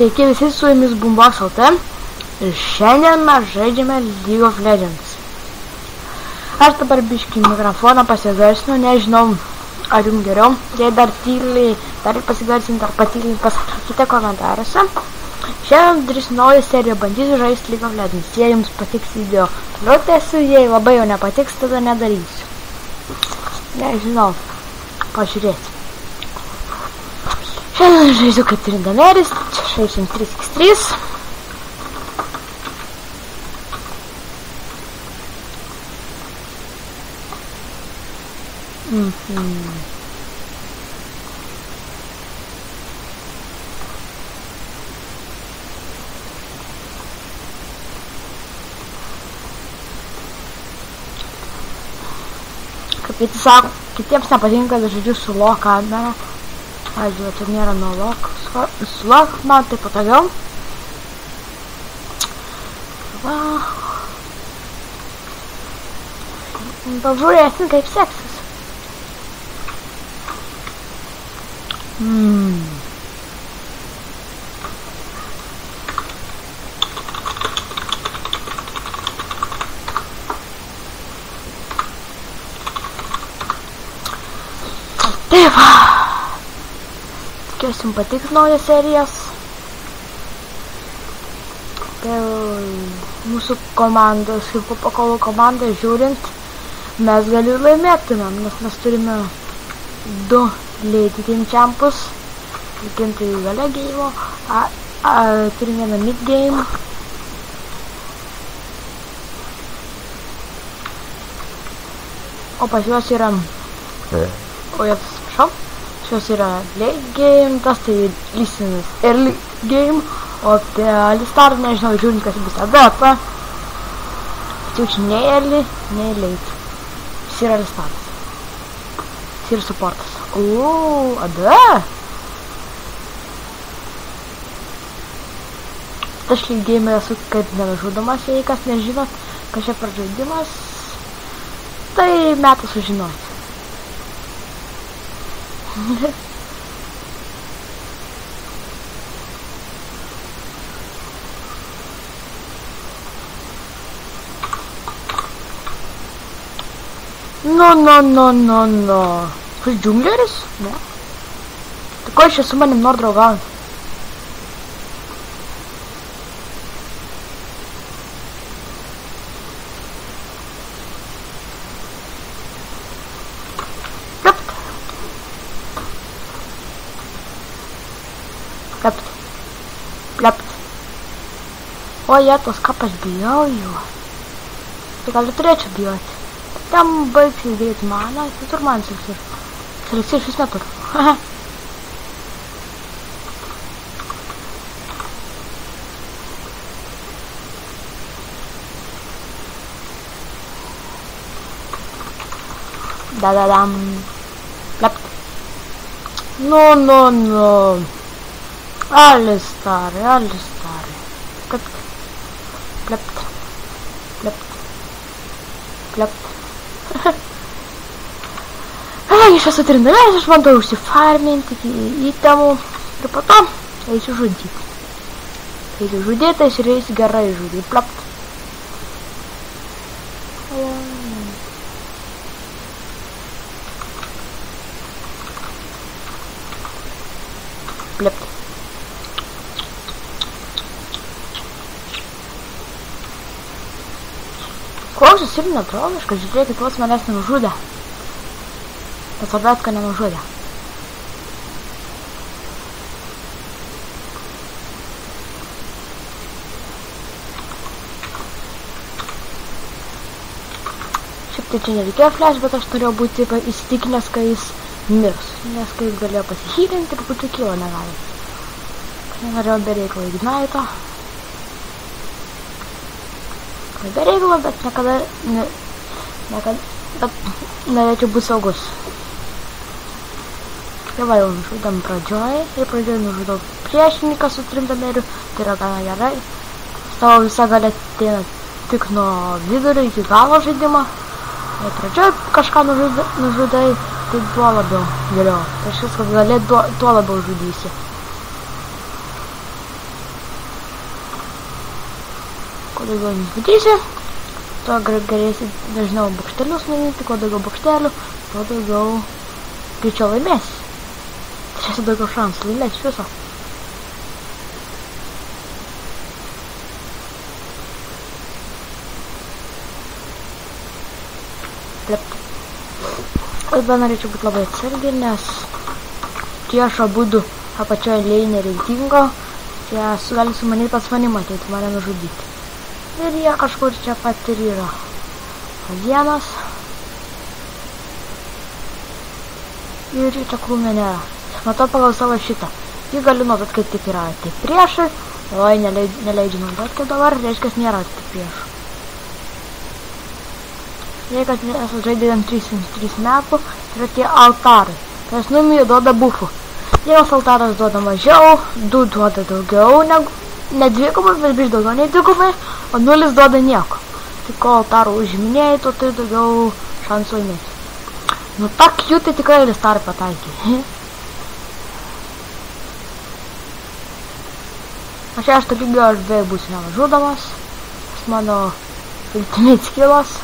Sveiki visi, su jumis Boombox LT ir šiandien mes žaidžiame League of Legends. Aš dabar biškį mikrofoną pasigarsinu, nežinau ar jums geriau. Jei dar tyliai pasigarsinti ar patyliai pasakykite komentaruose. Šiandien darysiu naują seriją, bandysiu žaisti League of Legends. Jei jums patiks video, toliau tęsiu, jei labai jau nepatiks, tada nedarysiu. Nežinau, pažiūrėsiu. Šiandien žaisiu kaip Trindameris, žaisim 3x3. Kaip kiti sako, kitiems nepatinka, kad žaidžiu su low kamera. Pavyzdžiui, čia nėra nuo lock, su lock man tai patogiau. Pažiūrėsim, kaip seksis. Tai va. Tikiuosi jums patiks naujas serijas. Mūsų komandos, Hipopokolų komandą žiūrint, mes gal ir laimėtumėm, nes mes turime 2 late game champus, gintojų gale game, turim vieną mid game. O pas juos yra, šios yra late game, tas tai lysinis early game, o apie Alistar nežinau, žiūrint, kas bus ADP. Tačiau nei early, nei late. Jis yra Alistaras. Jis yra supportas. AD! Aš late game esu kaip nenužudomas, jei kas nežinot, kas čia per žaidimas, tai metas sužinoti. No. Kas džungleris? Ne. Tai ko aš su manim nori draugauti? Plept. O, tos kapas bijau jų. Tai gal ir turėčiau bijoti. Tam baigsis dėti maną, tai tur man silksir. Silksir šis netur. Dadadam. Plept. No. Alistar. Plept. Aš esu Trindameris, aš bandau užsifarminti įtemų ir po to eisiu žudyti. Eisiu žudėtais ir eisiu gerai žudyti. Plept. Koks jis ir netroliškas, žiūrėkit, vos manęs nenužudė. Bet Sabetką nenužudė. Šiaip tai čia nereikėjo flash, bet aš turėjau būti įsitikinęs, kai jis mirs. Nes kai jis galėjo pasihylinti, po pučių kilo negali. Nenorėjau bereikalo ignito. Bereikalo, bet niekada norėčiau būti saugus. Tai va, jau nužudam pradžioj. Ir pradžioj nužudau priešininką su Trindameriu. Tai yra gana gerai. Savo visą galę ateina tik nuo vidurio iki galo žaidimo. Jei pradžioj kažką nužudai, tai tuo labiau. Geriau. Tai šis, kad galėt tuo labiau žudysi. kuo daugiau nužudysi, tuo galėsi dažniau bokštelius nuimti, kuo daugiau bokštelių, tuo daugiau greičiau laimėsi. Turėsi daugiau šansų laimėti iš viso. Bet norėčiau būti labai atsargiai, nes prieš abudu apačioje leinė reitingo, jie gali sumanyti pas manim ateiti, mane nužudyti. Ir jie kažkur čia pat ir yra. Vienas. Ir čia krūmė nėra. Matau pagal savo šitą. Jį galiu nuotot, kaip tik yra tik priešai. Oi, neleidžiu naudot, kaip dabar, reiškia, nėra tik priešų. Jei kad esu žaidėjom 3 metų, yra tie altarai. Tas nuimi duoda bufų. Vienas altaras duoda mažiau, 2 duoda daugiau, ne dvigubai, bet biš daugiau nei dvigubai, o 0 duoda nieko. Tai ko altarų užiminėjai, tu turi daugiau šansų laimėti. Nu tak jų tai tikrai listarį pataikė. Aš 6 lygio aš beveik būsiu nevažudamas. Mano ultimate skillas.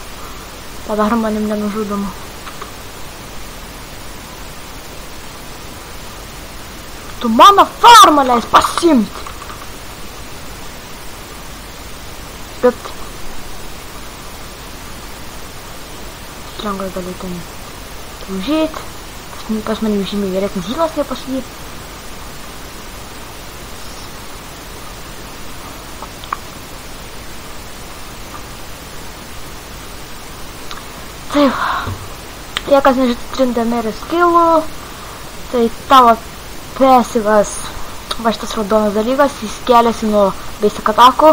Padaro manim nenužudomu. Tu mano farmą leis pasimti. Bet lengvai galiu ten užėti. Pas mane žymiai geresnis hilas nei pas jį. Taip, jei kas nežindamerį skillų, tai tavo pesivas, va šitas raudonas dalykas, jis keliasi nuo basic atakų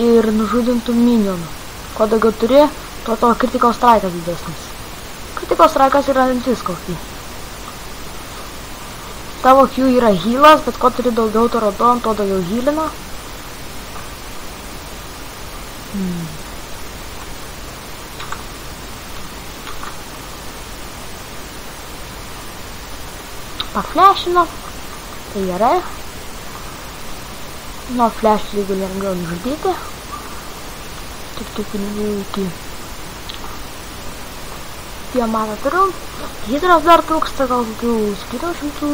ir nužudintų minionų. Kuo daugiau turi, tuo tavo critical strike'as didesnis. Critical strike'as yra ant visko Q. Tavo Q yra healas, bet kuo turi daugiau to raudono, tuo daugiau healina. Paflashino, tai gerai. Nuo flash lygių lengviau nužudyti. Tik tų pinigų iki diamantą turiu. Hidros dar trūksta, gal kokių 400.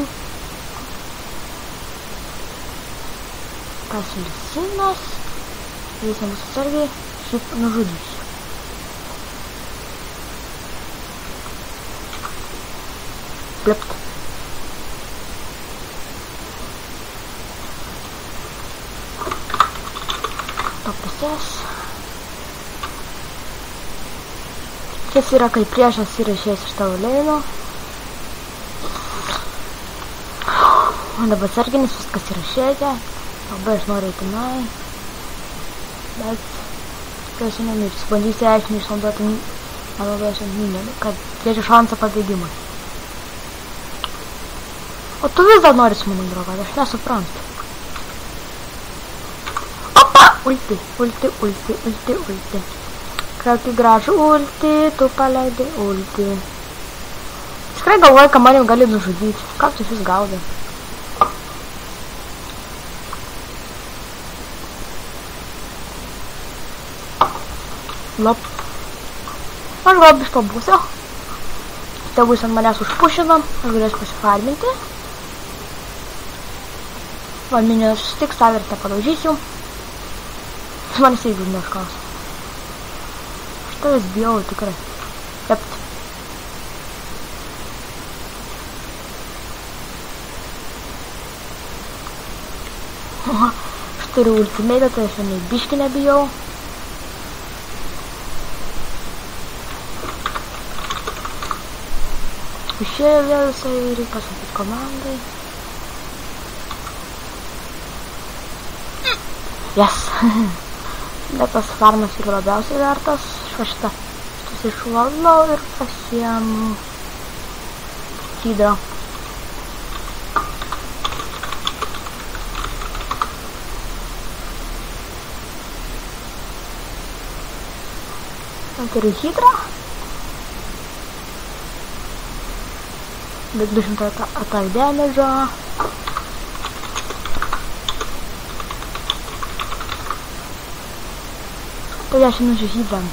Pasilsinas. Jis nebus atsargiai, šiaip nužudysiu. Plipt. Papusės. Šis yra, kai priešas yra išėjęs iš tavo leino. O dabar sarginis viskas yra išėję. Labai aš noriu eitinai. Bet kai aš nemirsiu, bandysiu aiškiai išnaudoti naudosiu minionį, kad turėčiau šansą pabėgimui. O tu vis dar nori su manim draugauti, aš nesuprantu. Ulti, ulti, ulti, ulti, ulti. Kokį gražų ulti, tu paleidai ulti. Tikrai galvoju, kad manim gali nužudyti. Ką tu šis gaudai? Lop. Aš gal biš pabūsiu. Tai bus ant manęs užpušinam. Aš galėsiu pasifarminti. Man minės susitiks, savirtę padaužysiu. Man jisai būtų neškaus. Aš tavęs bijau tikrai. Tept. Aš turiu ultimate, tai aš nei biškį nebijau. Išėjo vėl visai reikia pasakyti komandai. Yes. Bet tas farmas yra labiausiai vertas. Šitas išvalau ir pasiemu hydrą. Turiu hydrą. Bet 200 attack damage. Po 10 minučių hydram.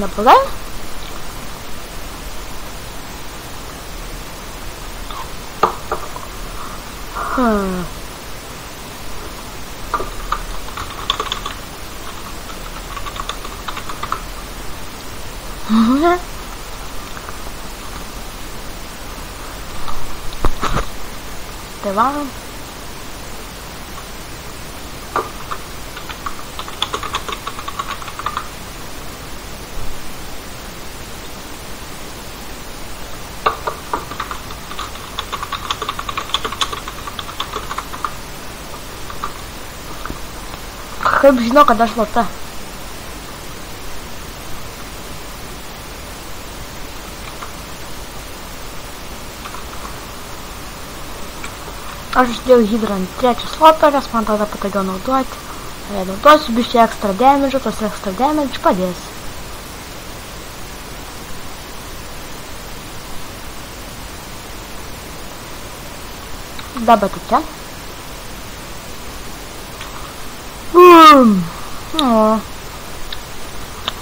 Neblogai. Tai va. Kaip žinau, kad aš slapta. Aš uždėjau hydrą ant 3 sloto, nes man tada patogiau naudoti. Jei naudosiu biškai ekstra damage, tas ekstra damage padės. Dabar tik čia.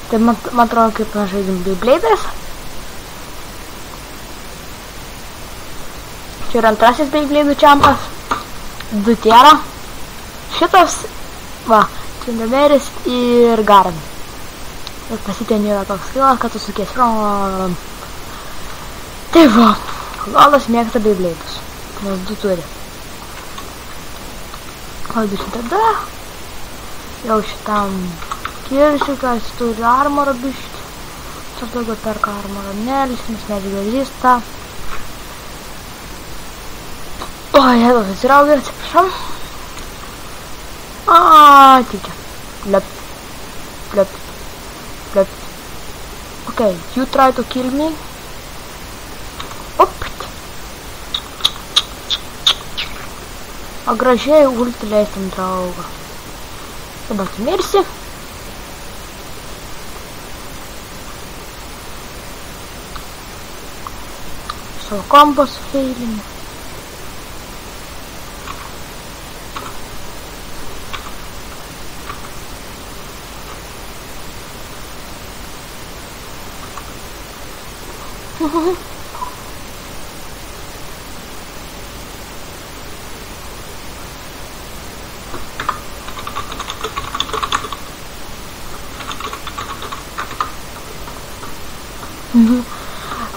Tai man atrodo, kaip mes žaidžiam Beyblade'ais. Čia yra antrasis Beyblade'ų čempas. 2 tiera. Šitas, va, Cindemeris ir Garen. Ir pasitien yra toks skilas, kad tu sukies. Tai va, Lolas mėgsta Beyblade'us. Nes 2 turi. O 200 jau šitam kiršikas turi armorą biškį. Čia daugiau perka armorą nelis, nes nežvėrystą. O, jėdos atsiraugė, atsiprašom. Tyčia. Lep. Okay, you try to kill me. Opt. O gražiai ulti leistam draugą. Dabar tu mirsi. Savo kombos failinį.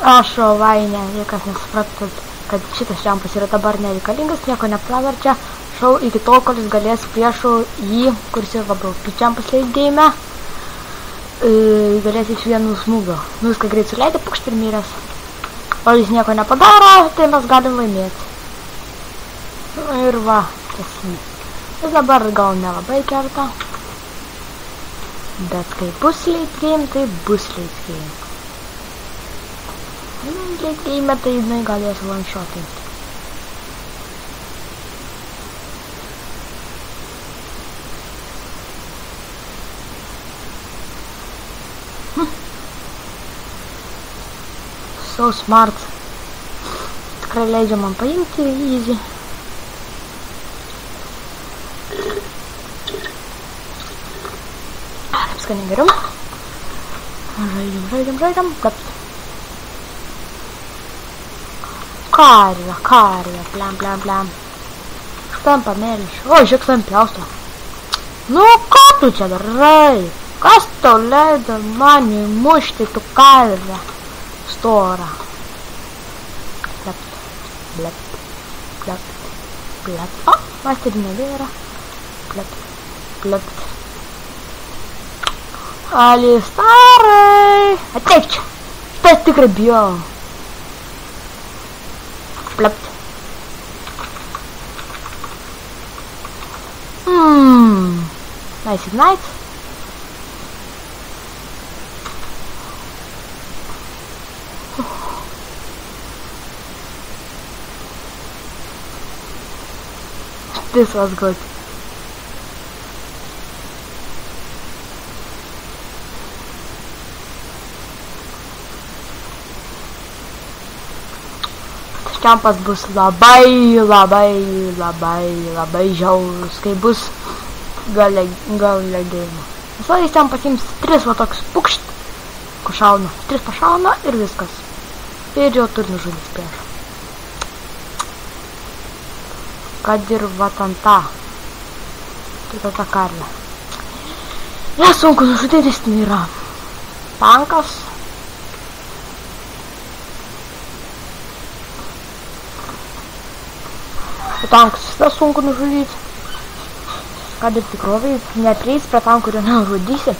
Aš vainė, niekas nesuprato, kad šitas čempas yra dabar nereikalingas, nieko nepraverčia. Šau iki tol, kol jis galės priešų jį, kuris yra labiau čempas leidėjime, galės iš vienų smūgio. Nu, viską greit suleidė, pukšt ir miręs. O jis nieko nepadaro, tai mes galim laimėti. Ir va, tiesį. Jis dabar gal nelabai kerta. Bet kai bus late game, tai bus late game. Late game, tai jinai galės one-shotinti. So smart. Tikrai leidžia man paimti easy. Kaip skaniai geriau. Žaidžiam. Karvė, plem. Štampa mėlyš. O, žiūrėk, tam pjausto. Nu, ką tu čia darai? Kas tau leido man įmušti tu karvę storą? Plep. O, masterį nebėra. Plep. Alistarai. Ateik čia. Šitas tikrai bijau. Plep. Nice ignite. This was good. Čempas bus labai žiaurus, kai bus gal legėjimo. Visą jis ten pasiims 3 va toks pukšt, kur šauna. 3 pašauna ir viskas. Ir jau turi nužudyti priešą. Kad ir va ten tą. Tai ta karvė. Ja sunku nužudyti, tai yra tankas. Tankas visą sunku nužudyti. Kad ir tikrovai neprieis prie tankų ir nežudysi.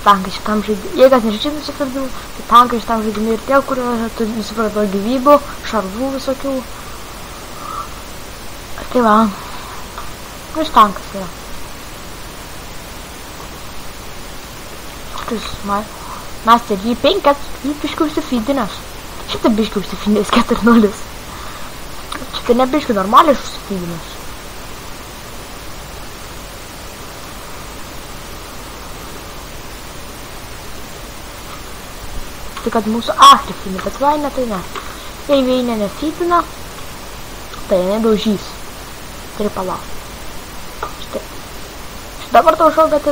Tankai šitam žaidimui, jei kas nežaidžiame šitam žaidimui, tai tankai šitam žaidimui ir tie, kurie nusipratau gyvybių, šarvų visokių. Tai va, iš tankas yra. Mes ir jį 5, jį biškių užsifydinės. Šitą biškių užsifydinės 4-0. Šitą ne biškių normaliai užsifydinės. Tai kad mūsų akrifini, bet vainė tai ne. Jei veinė nefydina, tai nedaužys. Tai palauk. Štai. Dabar daužau, bet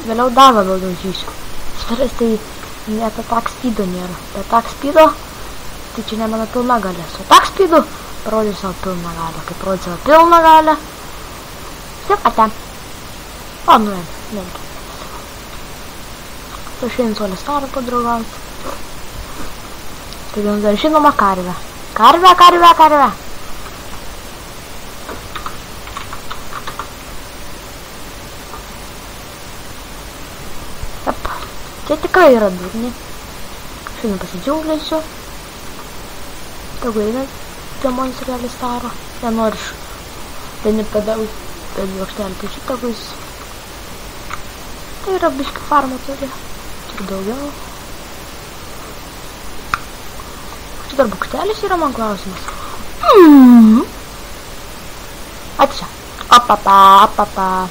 vėliau dar labiau daužysiu. Štaras tai ne attack speedo nėra. Be attack speedo, tai čia ne mano pilna galia. Su attack speedu parodysiu savo pilną galę. Kai parodysiu savo pilną galę, taip ate. O, nuėjom. Tai šiandien su Alistarą padraugauti. Tai jums dar žinoma karvė. Karvė. Taip. Čia tikrai yra durni. Šiandien pasidžiauglėsiu. Tegu eina demonis ir Alistaro. Nenori iš vieni pedau. Bet juokštelį tai šitą bus. Tai yra biški farmą turi. Turi daugiau. Dar buktelis yra man klausimas. Ačiū. Apapa.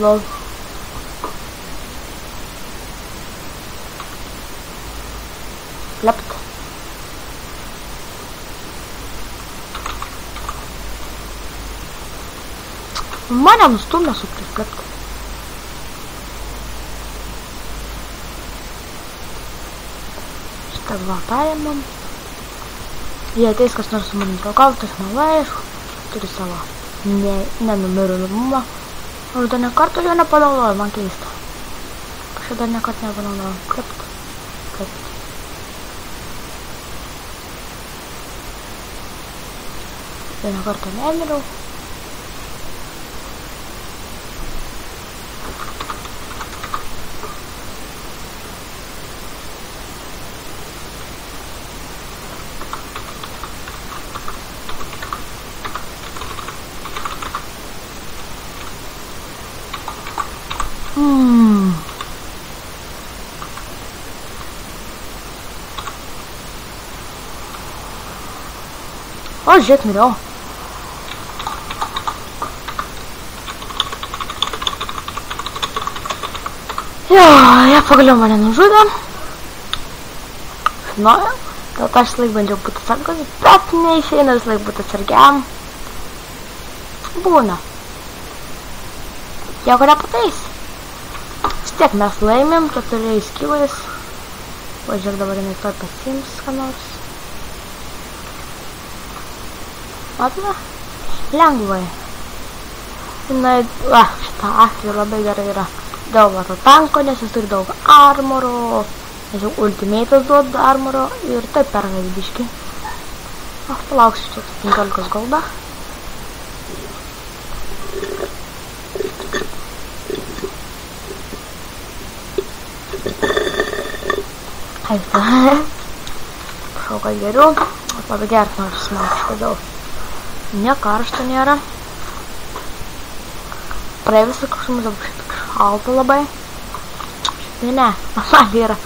Lol. Plept. Mane nustumė su prisplept. Так, глотаем. Jei ateis kas nors su manim draugauti, aš man aišku, turi savo nenumirumą. Aš dar nekartą jo nepanaudoju, man keista. Aš dar nekartą nepanaudoju. Kaip. Vieną kartą nemiriau. O, žiūrėk, miriau. Jo, jie pagaliau mane nužudė. Žinojau, dėl to aš laik bandžiau būti atsargus, bet neišeina vis laik būti atsargiam. Būna. Jeigu nepatais. Vis tiek mes laimėm 4 kilais. O, žiūrėk, dabar jinai toj pasiims, ką nors. Matome? Lengvai. Šitą akį labai gerai yra. Dėl vato tanko, nes jis turi daug armoro. Nes jau ultimate'as duoda armoro ir taip pergais biški. Aš palauksiu čia 15 goldą. Aita. Prašau, kad geriau. Aš labai gert noriu man kažkodėl. Ne karšta nėra. Praėvis kažkomis dabar šalta labai. Ne, man yra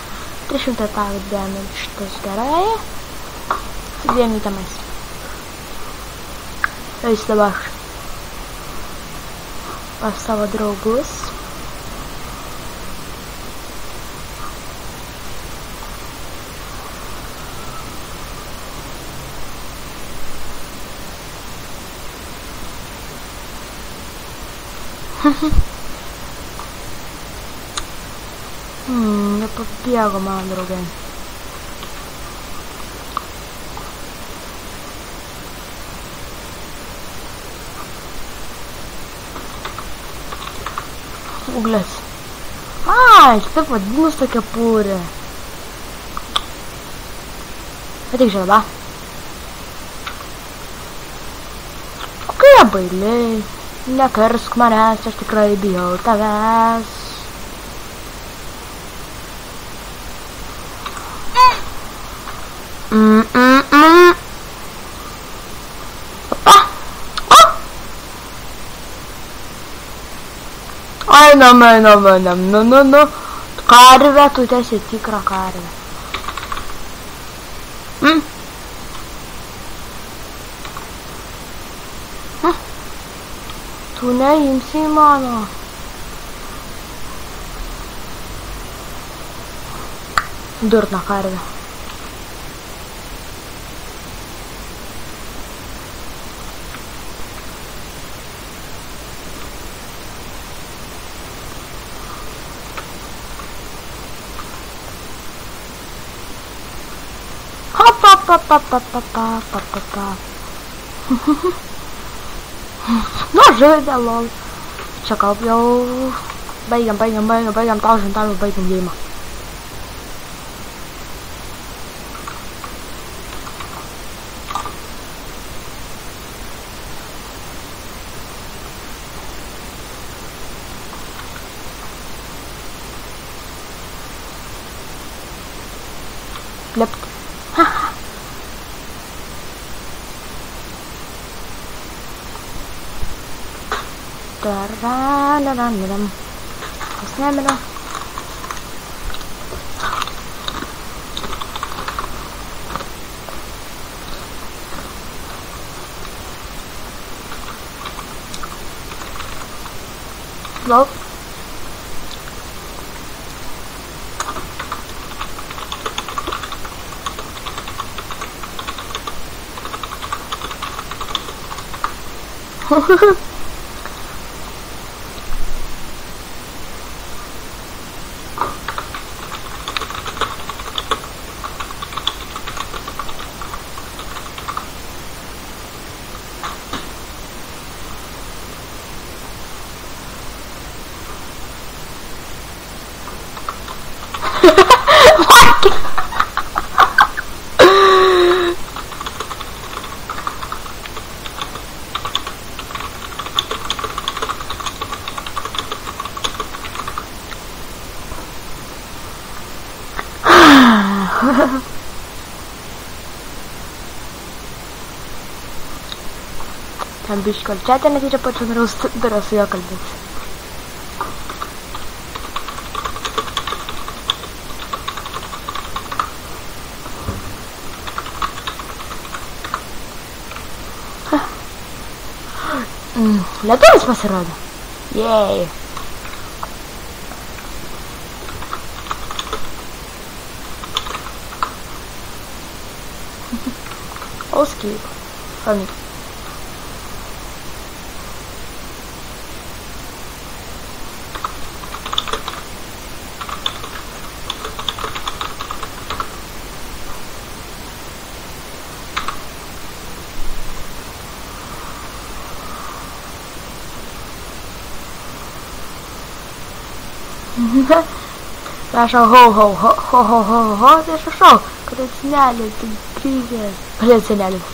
300 tavit damage, šitas gerai. Su 2 itemais. Eis dabar pas savo draugus. Nepabėgo man draugai. Uglės. Ai, taip vadinus tokia pūrė. Ateik žada. Kokie bailiai. Nekarsk manęs, aš tikrai bijau tavęs. Einam. Karvė, tu esi tikra karvė. Tu neimsi mano. Durna karvė. Nu, žaidė, lol. Čia kalb jau... Baigiam, taužim, baigiam gėjimą. Lept. Pasnėmėlė. Lol. Ten biškį kalčiatė, nes čia pačiu norėjau su juo kalbėti. Lietuvis pasirodė. Jei. Oskip. Funny. Prašau, ho, tai aš prašau, kad senelė, tai grįžęs. Palėt senelis.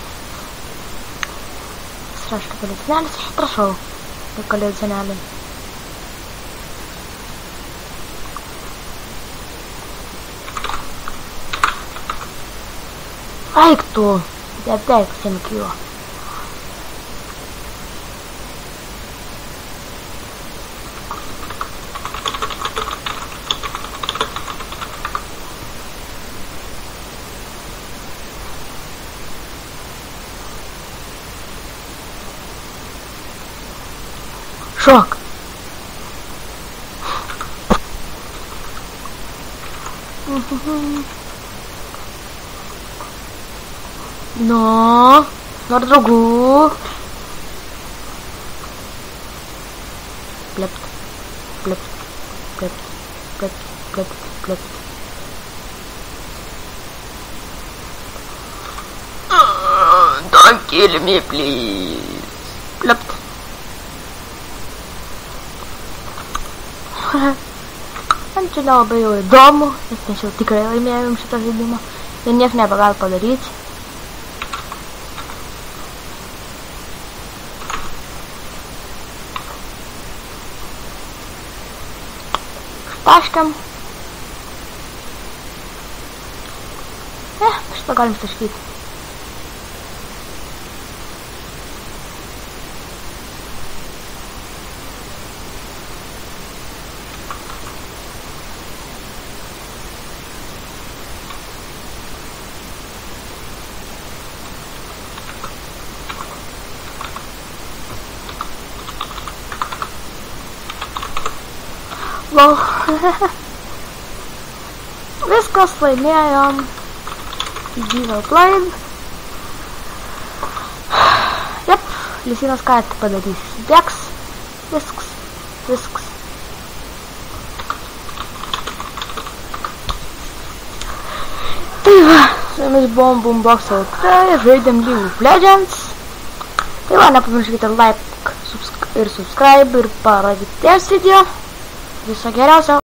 Straškai palėt senelis, aš prašau, tai kalėt senelį. Eik tu, netek semkiu. Шок. Но, на другую. plept, plept, plept, plept, plept, plept. Don't kill me, please. Plept. Man čia nelabai jau įdomu, nes jau tikrai laimėjom šitą žaidimą. Ir nieks nebegali padaryti. Taškiam. Šitą galim taškyti. Wow. Viskas, laimėjom. Well played. Jep, Lisinas ką padarys? Bėgs. Viskas. Tai va, su jumis buvom Boombox LT, žaidėm League of Legends. Tai va, nepamirškite like ir subscribe ir parodyti video. Viso geriausio.